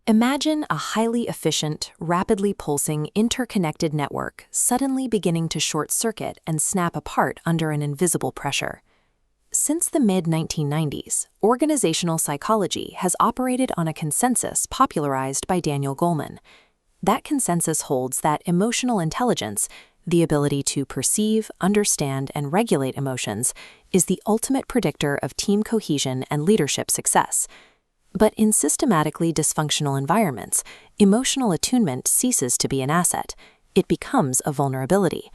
Imagine a highly efficient, rapidly pulsing, interconnected network suddenly beginning to short-circuit and snap apart under an invisible pressure. Since the mid-1990s, organizational psychology has operated on a consensus popularized by Daniel Goleman. That consensus holds that emotional intelligence, the ability to perceive, understand, and regulate emotions, is the ultimate predictor of team cohesion and leadership success. But in systematically dysfunctional environments, emotional attunement ceases to be an asset. It becomes a vulnerability.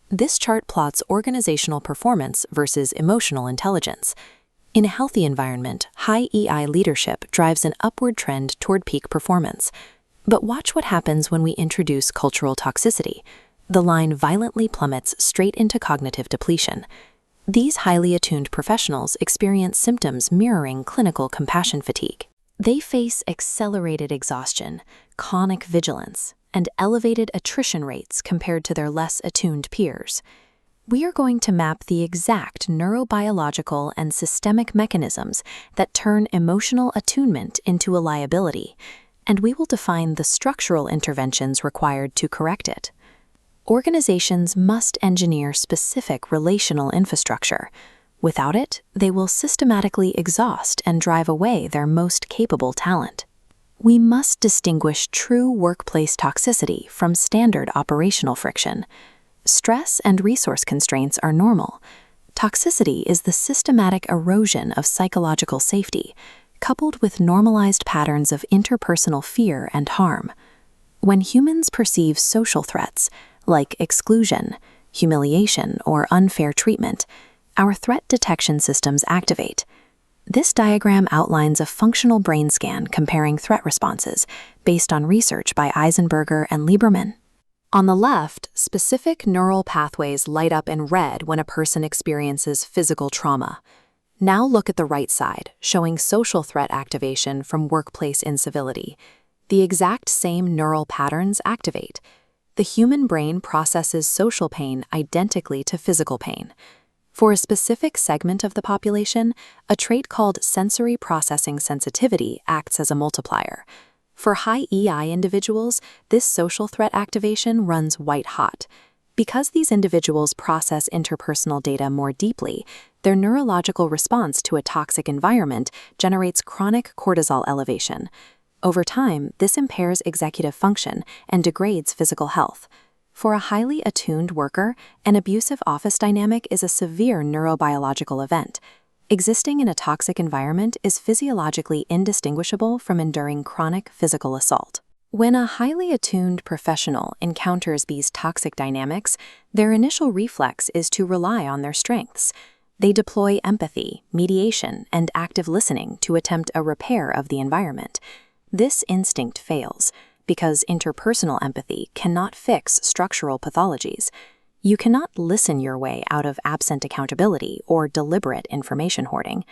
This chart plots organizational performance versus emotional intelligence. In a healthy environment, high EI leadership drives an upward trend toward peak performance. But watch what happens when we introduce cultural toxicity. The line violently plummets straight into cognitive depletion. These highly attuned professionals experience symptoms mirroring clinical compassion fatigue. They face accelerated exhaustion, chronic vigilance, and elevated attrition rates compared to their less attuned peers. We are going to map the exact neurobiological and systemic mechanisms that turn emotional attunement into a liability, and we will define the structural interventions required to correct it. Organizations must engineer specific relational infrastructure. Without it, they will systematically exhaust and drive away their most capable talent. We must distinguish true workplace toxicity from standard operational friction. Stress and resource constraints are normal. Toxicity is the systematic erosion of psychological safety, coupled with normalized patterns of interpersonal fear and harm. When humans perceive social threats, like exclusion, humiliation, or unfair treatment, our threat detection systems activate. This diagram outlines a functional brain scan comparing threat responses based on research by Eisenberger and Lieberman. On the left, specific neural pathways light up in red when a person experiences physical trauma. Now look at the right side, showing social threat activation from workplace incivility. The exact same neural patterns activate. The human brain processes social pain identically to physical pain. For a specific segment of the population, a trait called sensory processing sensitivity acts as a multiplier. For high EI individuals, this social threat activation runs white hot. Because these individuals process interpersonal data more deeply, their neurological response to a toxic environment generates chronic cortisol elevation. Over time, this impairs executive function and degrades physical health. For a highly attuned worker, an abusive office dynamic is a severe neurobiological event. Existing in a toxic environment is physiologically indistinguishable from enduring chronic physical assault. When a highly attuned professional encounters these toxic dynamics, their initial reflex is to rely on their strengths. They deploy empathy, mediation, and active listening to attempt a repair of the environment. This instinct fails because interpersonal empathy cannot fix structural pathologies. You cannot listen your way out of absent accountability or deliberate information hoarding.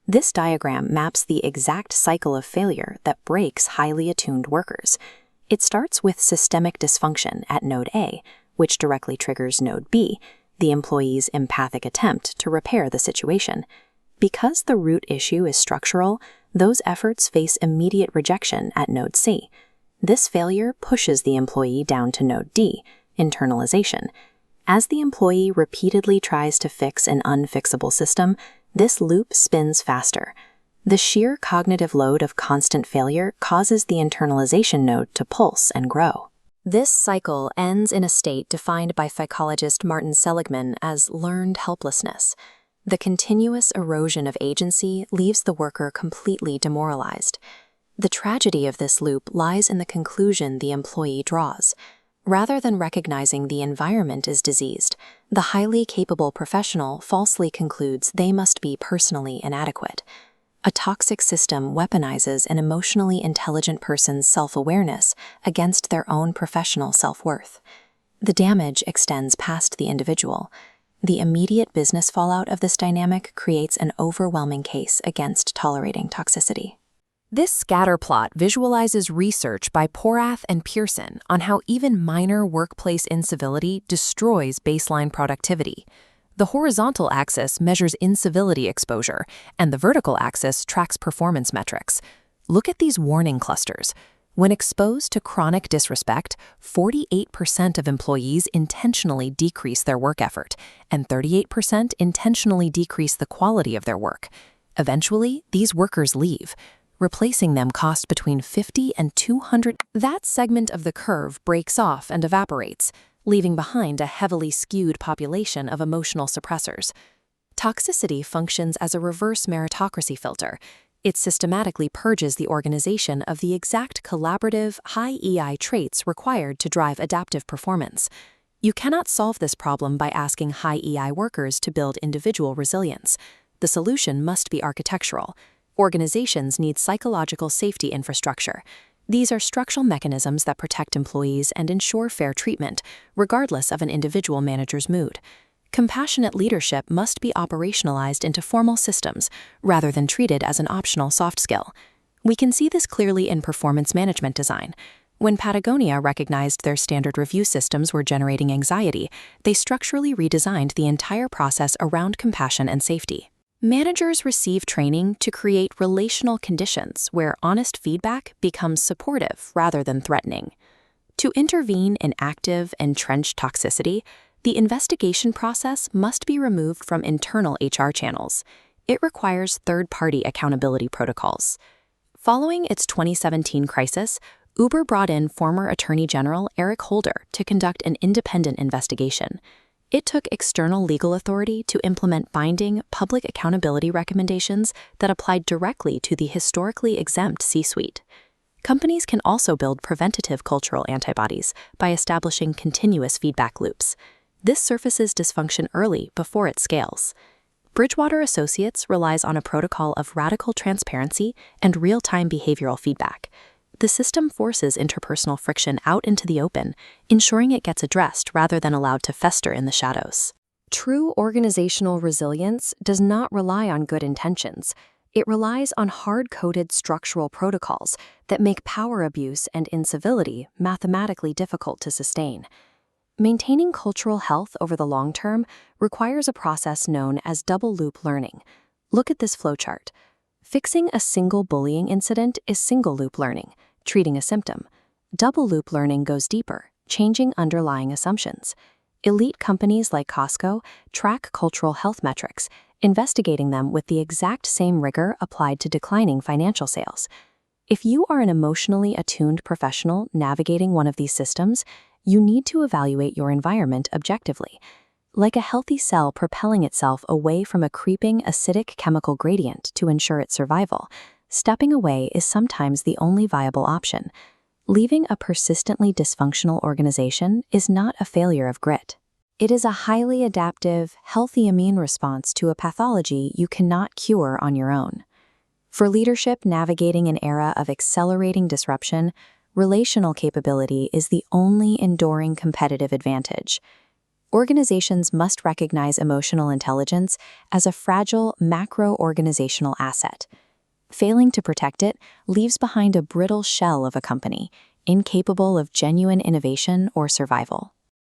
This diagram maps the exact cycle of failure that breaks highly attuned workers. It starts with systemic dysfunction at node A, which directly triggers node B, the employee's empathic attempt to repair the situation. Because the root issue is structural, those efforts face immediate rejection at node C. This failure pushes the employee down to node D, internalization. As the employee repeatedly tries to fix an unfixable system, this loop spins faster. The sheer cognitive load of constant failure causes the internalization node to pulse and grow. This cycle ends in a state defined by psychologist Martin Seligman as learned helplessness. The continuous erosion of agency leaves the worker completely demoralized. The tragedy of this loop lies in the conclusion the employee draws. Rather than recognizing the environment is diseased, the highly capable professional falsely concludes they must be personally inadequate. A toxic system weaponizes an emotionally intelligent person's self-awareness against their own professional self-worth. The damage extends past the individual. The immediate business fallout of this dynamic creates an overwhelming case against tolerating toxicity. This scatter plot visualizes research by Porath and Pearson on how even minor workplace incivility destroys baseline productivity. The horizontal axis measures incivility exposure, and the vertical axis tracks performance metrics. Look at these warning clusters. When exposed to chronic disrespect, 48% of employees intentionally decrease their work effort, and 38% intentionally decrease the quality of their work. Eventually, these workers leave. Replacing them costs between $50 and $200. That segment of the curve breaks off and evaporates, leaving behind a heavily skewed population of emotional suppressors. Toxicity functions as a reverse meritocracy filter. It systematically purges the organization of the exact collaborative, high EI traits required to drive adaptive performance. You cannot solve this problem by asking high EI workers to build individual resilience. The solution must be architectural. Organizations need psychological safety infrastructure. These are structural mechanisms that protect employees and ensure fair treatment, regardless of an individual manager's mood. Compassionate leadership must be operationalized into formal systems rather than treated as an optional soft skill. We can see this clearly in performance management design. When Patagonia recognized their standard review systems were generating anxiety, they structurally redesigned the entire process around compassion and safety. Managers receive training to create relational conditions where honest feedback becomes supportive rather than threatening. To intervene in active, entrenched toxicity, the investigation process must be removed from internal HR channels. It requires third-party accountability protocols. Following its 2017 crisis, Uber brought in former Attorney General Eric Holder to conduct an independent investigation. It took external legal authority to implement binding public accountability recommendations that applied directly to the historically exempt C-suite. Companies can also build preventative cultural antibodies by establishing continuous feedback loops. This surfaces dysfunction early before it scales. Bridgewater Associates relies on a protocol of radical transparency and real-time behavioral feedback. The system forces interpersonal friction out into the open, ensuring it gets addressed rather than allowed to fester in the shadows. True organizational resilience does not rely on good intentions. It relies on hard-coded structural protocols that make power abuse and incivility mathematically difficult to sustain. Maintaining cultural health over the long term requires a process known as double-loop learning. Look at this flowchart. Fixing a single bullying incident is single-loop learning, treating a symptom. Double-loop learning goes deeper, changing underlying assumptions. Elite companies like Costco track cultural health metrics, investigating them with the exact same rigor applied to declining financial sales. If you are an emotionally attuned professional navigating one of these systems, you need to evaluate your environment objectively. Like a healthy cell propelling itself away from a creeping acidic chemical gradient to ensure its survival, stepping away is sometimes the only viable option. Leaving a persistently dysfunctional organization is not a failure of grit. It is a highly adaptive, healthy immune response to a pathology you cannot cure on your own. For leadership navigating an era of accelerating disruption, relational capability is the only enduring competitive advantage. Organizations must recognize emotional intelligence as a fragile macro-organizational asset. Failing to protect it leaves behind a brittle shell of a company, incapable of genuine innovation or survival.